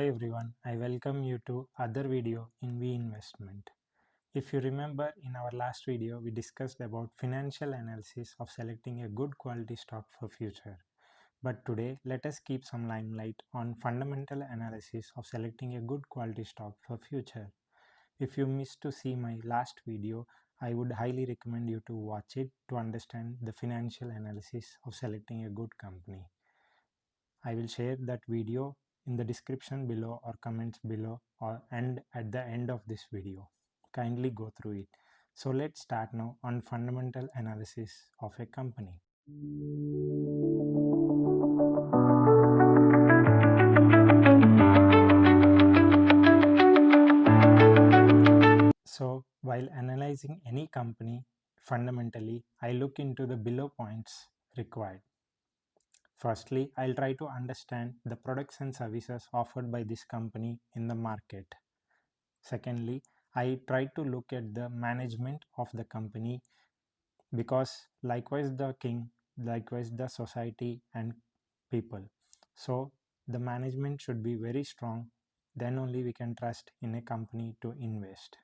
everyone, I welcome you to other video in V Investment. If you remember, in our last video we discussed about financial analysis of selecting a good quality stock for future. But today let us keep some limelight on fundamental analysis of selecting a good quality stock for future. If you missed to see my last video, I would highly recommend you to watch it to understand the financial analysis of selecting a good company. I will share that video in the description below or comments below and at the end of this video. Kindly go through it. So let's start now on fundamental analysis of a company. So while analyzing any company, fundamentally I look into the below points required. Firstly, I'll try to understand the products and services offered by this company in the market. Secondly, I try to look at the management of the company because likewise the king, likewise the society and people. So the management should be very strong, then only we can trust in a company to invest.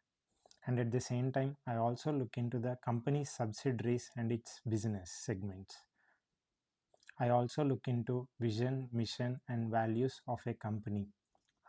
And at the same time, I also look into the company's subsidiaries and its business segments. I also look into vision, mission and values of a company.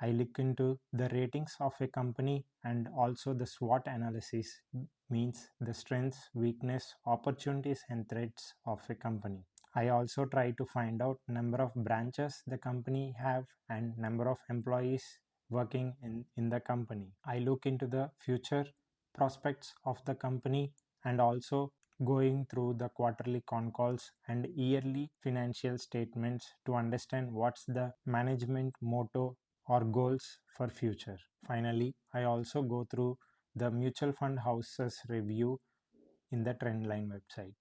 I look into the ratings of a company and also the SWOT analysis, means the strengths, weakness, opportunities and threats of a company. I also try to find out number of branches the company have and number of employees working in the company. I look into the future prospects of the company and also going through the quarterly con calls and yearly financial statements to understand what's the management motto or goals for future. Finally, I also go through the mutual fund houses review in the Trendline website.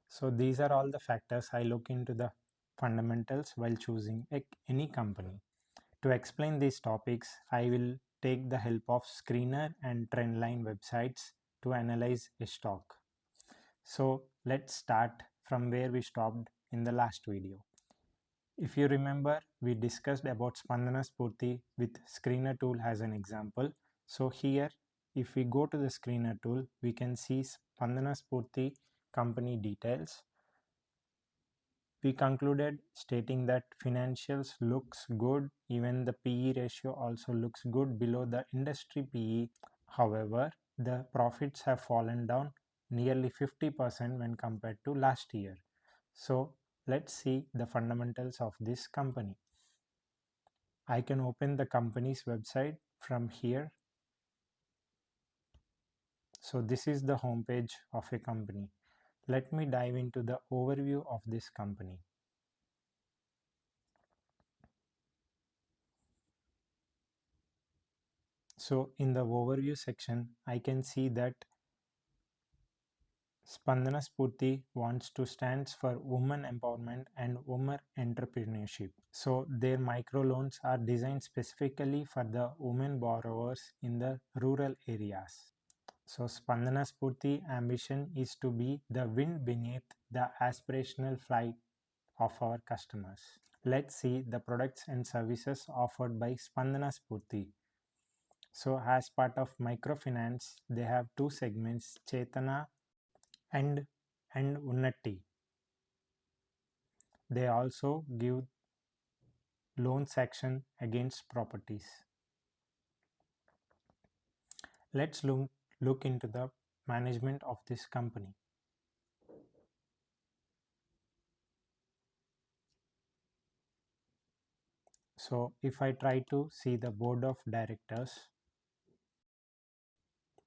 So these are all the factors I look into the fundamentals while choosing any company. To explain these topics, I will take the help of Screener and Trendline websites to analyze a stock. So let's start from where we stopped in the last video. If you remember, we discussed about Spandana Spurti with Screener tool as an example. So here, if we go to the Screener tool, we can see Spandana Spurti company details. We concluded stating that financials looks good, even the PE ratio also looks good below the industry PE. However, the profits have fallen down nearly 50% when compared to last year. So let's see the fundamentals of this company. I can open the company's website from here. So this is the homepage of a company. Let me dive into the overview of this company. So in the overview section, I can see that Spandana Spurti wants to stand for women empowerment and women entrepreneurship. So their microloans are designed specifically for the women borrowers in the rural areas. So Spandana Spurti ambition is to be the wind beneath the aspirational flight of our customers. Let's see the products and services offered by Spandana Spurti. So as part of microfinance, they have two segments, Chetana and Unnati. They also give loan section against properties. Let's look into the management of this company. So if I try to see the board of directors,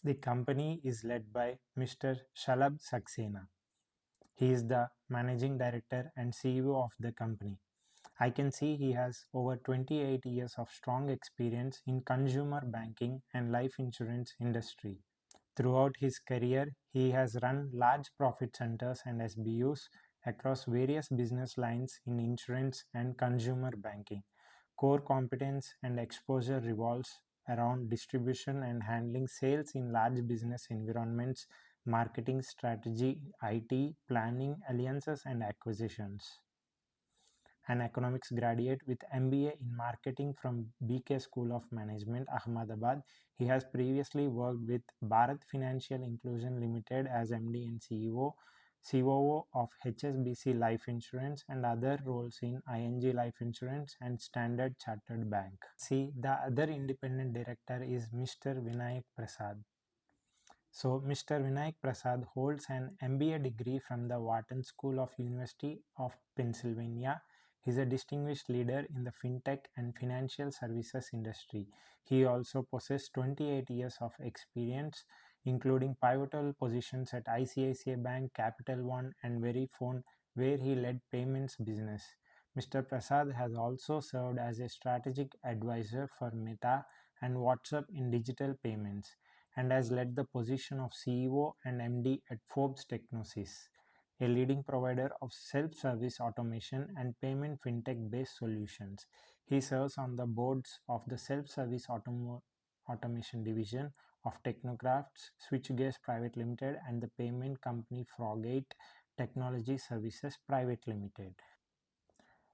the company is led by Mr. Shalabh Saxena. He is the managing director and CEO of the company. I can see he has over 28 years of strong experience in consumer banking and life insurance industry. Throughout his career, he has run large profit centers and SBUs across various business lines in insurance and consumer banking. Core competence and exposure revolves around distribution and handling sales in large business environments, marketing strategy, IT, planning, alliances and acquisitions. an economics graduate with MBA in marketing from BK School of Management, Ahmedabad. He has previously worked with Bharat Financial Inclusion Limited as MD and CEO, COO of HSBC Life Insurance, and other roles in ING Life Insurance and Standard Chartered Bank. See, the other independent director is Mr. Vinayak Prasad. So, Mr. Vinayak Prasad holds an MBA degree from the Wharton School of University of Pennsylvania. He is a distinguished leader in the fintech and financial services industry. He also possesses 28 years of experience, including pivotal positions at ICICI Bank, Capital One, and Verifone, where he led payments business. Mr. Prasad has also served as a strategic advisor for Meta and WhatsApp in digital payments and has led the position of CEO and MD at Forbes Technosys, a leading provider of self-service automation and payment fintech-based solutions. He serves on the boards of the self-service automation division of Technocrafts, Switchgears Private Limited, and the payment company Frogate Technology Services Private Limited.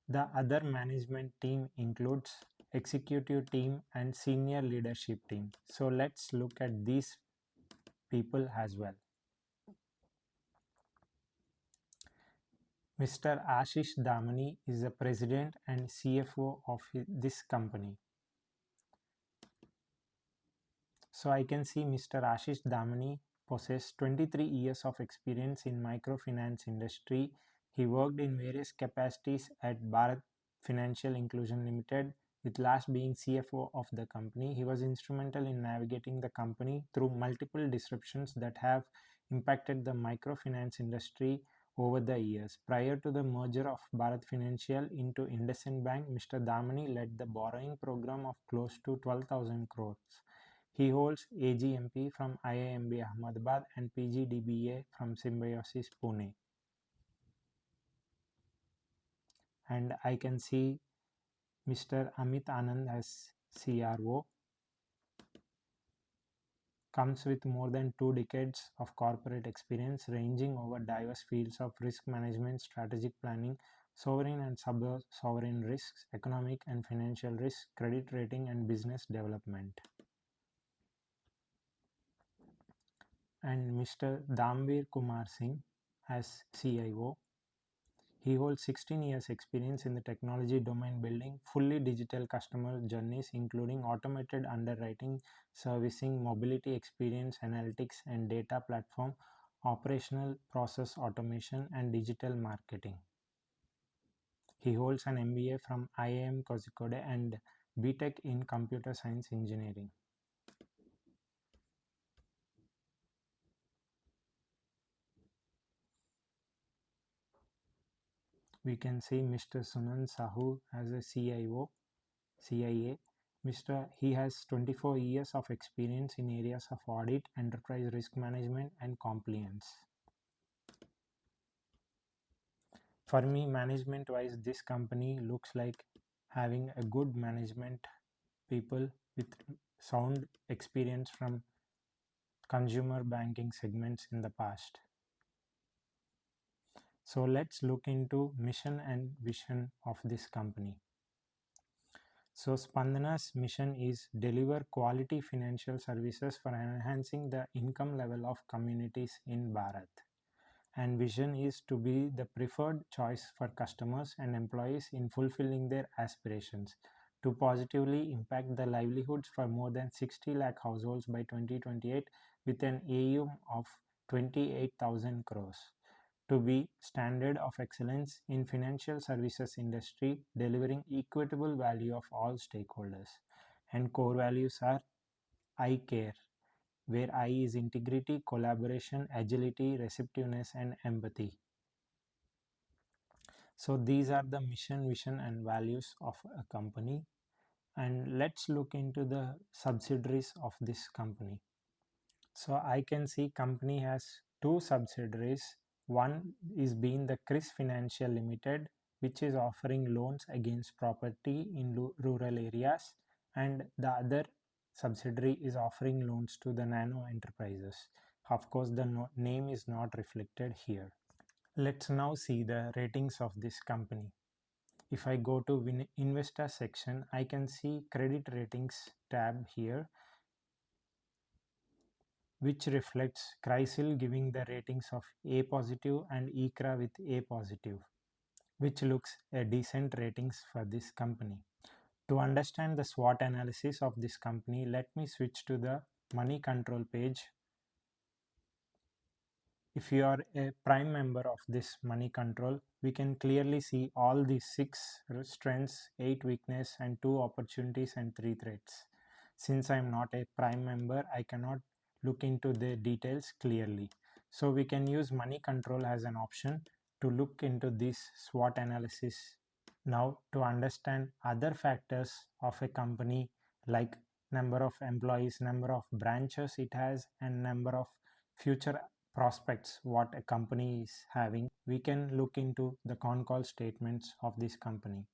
The other management team includes executive team and senior leadership team. So let's look at these people as well. Mr. Ashish Damani is the president and CFO of this company. So I can see Mr. Ashish Damani possesses 23 years of experience in microfinance industry. He worked in various capacities at Bharat Financial Inclusion Limited, with last being CFO of the company. He was instrumental in navigating the company through multiple disruptions that have impacted the microfinance industry over the years. Prior to the merger of Bharat Financial into IndusInd Bank, Mr. Damani led the borrowing program of close to 12,000 crores. He holds AGMP from IIMB Ahmedabad and PGDBA from Symbiosis Pune. And I can see Mr. Amit Anand as CRO. Comes with more than 2 decades of corporate experience ranging over diverse fields of risk management, strategic planning, sovereign and sub-sovereign risks, economic and financial risks, credit rating, and business development. And Mr. Damveer Kumar Singh as CIO. He holds 16 years experience in the technology domain, building fully digital customer journeys including automated underwriting, servicing, mobility experience analytics and data platform, operational process automation, and digital marketing. He holds an MBA from IIM Kozhikode and BTech in computer science engineering. We can see Mr. Sunan Sahu as a CIO, CIA. He has 24 years of experience in areas of audit, enterprise risk management, and compliance. For me, management wise, this company looks like having a good management people with sound experience from consumer banking segments in the past. So let's look into mission and vision of this company. So Spandana's mission is deliver quality financial services for enhancing the income level of communities in Bharat. And vision is to be the preferred choice for customers and employees in fulfilling their aspirations to positively impact the livelihoods for more than 60 lakh households by 2028 with an AUM of 28,000 crores. To be standard of excellence in financial services industry, delivering equitable value of all stakeholders. And core values are I care, where I is integrity, collaboration, agility, receptiveness, and empathy. So these are the mission, vision, and values of a company. And let's look into the subsidiaries of this company. So I can see company has two subsidiaries. One is being the Chris Financial Limited, which is offering loans against property in rural areas, and the other subsidiary is offering loans to the nano enterprises. Of course, the name is not reflected here. Let's now see the ratings of this company. If I go to investor section, I can see credit ratings tab here, which reflects CRISIL giving the ratings of A positive and ICRA with A positive, which looks a decent ratings for this company. To understand the SWOT analysis of this company, let me switch to the money control page. If you are a prime member of this money control, we can clearly see all the 6 strengths, 8 weakness and 2 opportunities and 3 threats. Since I am not a prime member, I cannot look into the details clearly. So we can use money control as an option to look into this SWOT analysis. Now, to understand other factors of a company like number of employees, number of branches it has, and number of future prospects what a company is having, we can look into the con call statements of this company.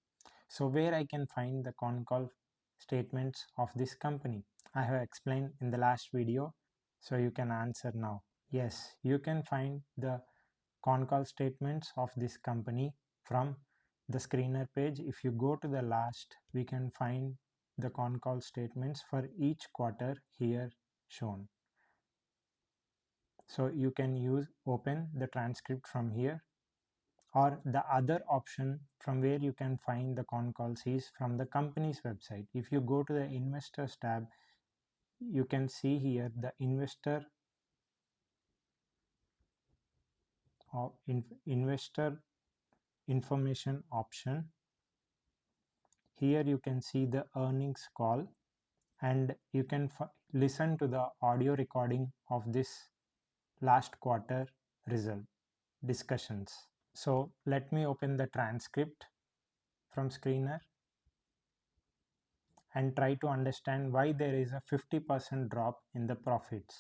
So where I can find the con call statements of this company? I have explained in the last video, so you can answer now. Yes, you can find the con call statements of this company from the screener page. If you go to the last, we can find the con call statements for each quarter here shown. So you can open the transcript from here, or the other option from where you can find the con calls is from the company's website. If you go to the investors tab, you can see here the investor information option. Here you can see the earnings call, and you can listen to the audio recording of this last quarter result discussions. So let me open the transcript from screener and try to understand why there is a 50% drop in the profits.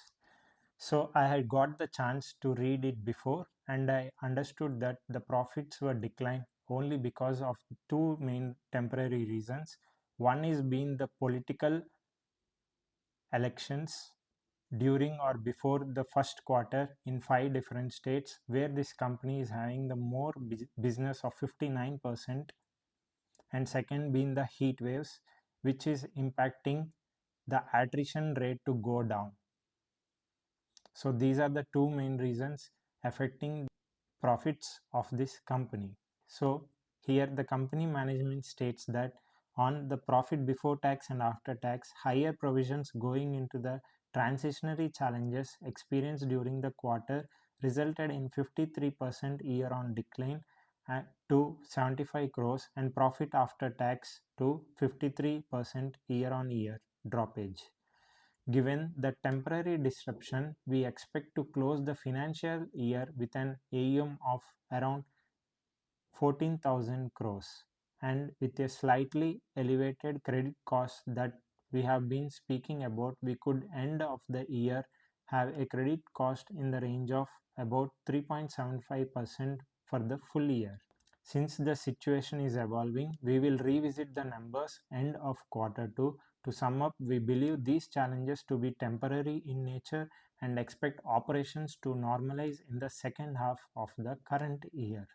So I had got the chance to read it before, and I understood that the profits were declined only because of 2 main temporary reasons. One is being the political elections during or before the first quarter in 5 different states, where this company is having the more business of 59%, and second being the heat waves, which is impacting the attrition rate to go down. So these are the 2 main reasons affecting profits of this company. So here the company management states that on the profit before tax and after tax, higher provisions going into the transitionary challenges experienced during the quarter resulted in 53% year on decline to 75 crores, and profit after tax to 53% year on year droppage. Given the temporary disruption, we expect to close the financial year with an AUM of around 14,000 crores, and with a slightly elevated credit cost that we have been speaking about, we could end of the year have a credit cost in the range of about 3.75% for the full year. Since the situation is evolving, we will revisit the numbers end of quarter 2. To sum up, we believe these challenges to be temporary in nature and expect operations to normalize in the second half of the current year.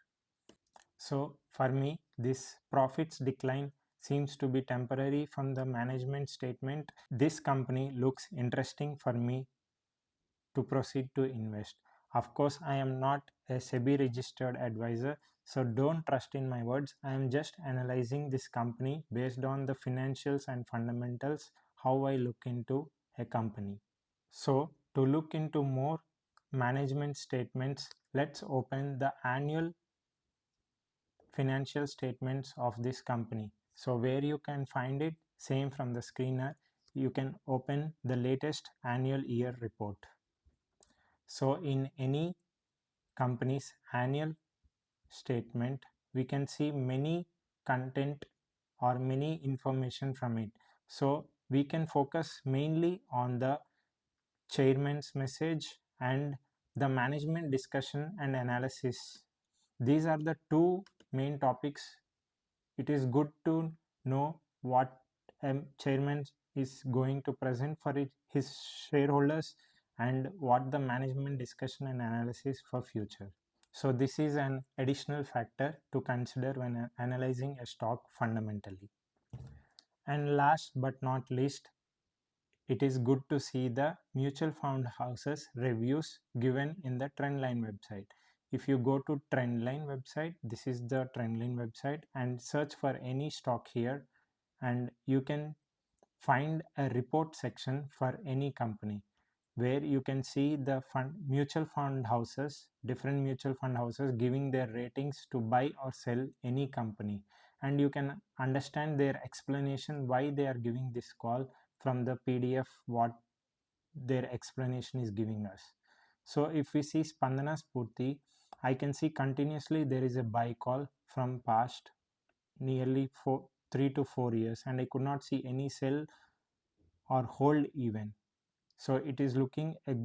So for me, this profits decline seems to be temporary from the management statement. This company looks interesting for me to proceed to invest. Of course, I am not a SEBI registered advisor, so don't trust in my words. I am just analyzing this company based on the financials and fundamentals, how I look into a company. So to look into more management statements, let's open the annual financial statements of this company. So where you can find it, same from the screener, you can open the latest annual year report. So in any company's annual statement, we can see many content or many information from it. So we can focus mainly on the chairman's message and the management discussion and analysis. These are the 2 main topics. It is good to know what a chairman is going to present for his shareholders and what the management discussion and analysis for future. So this is an additional factor to consider when analyzing a stock fundamentally. And last but not least, it is good to see the mutual fund houses reviews given in the Trendline website. If you go to Trendline website, this is the Trendline website, and search for any stock here, and you can find a report section for any company where you can see the mutual fund houses, different mutual fund houses giving their ratings to buy or sell any company, and you can understand their explanation why they are giving this call from the PDF what their explanation is giving us. So if we see Spandana Spurti, I can see continuously there is a buy call from past nearly 3 to 4 years, and I could not see any sell or hold even. So it is looking a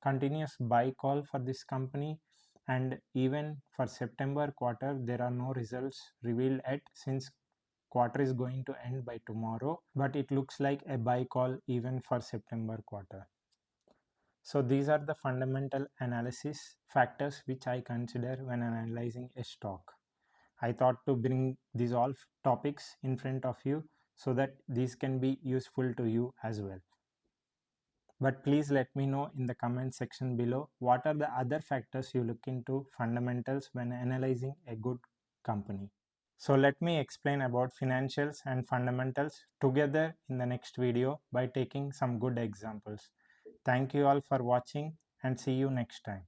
continuous buy call for this company, and even for September quarter there are no results revealed yet since quarter is going to end by tomorrow, but it looks like a buy call even for September quarter. So these are the fundamental analysis factors which I consider when analyzing a stock. I thought to bring these all topics in front of you so that these can be useful to you as well. But please let me know in the comment section below what are the other factors you look into fundamentals when analyzing a good company. So let me explain about financials and fundamentals together in the next video by taking some good examples. Thank you all for watching and see you next time.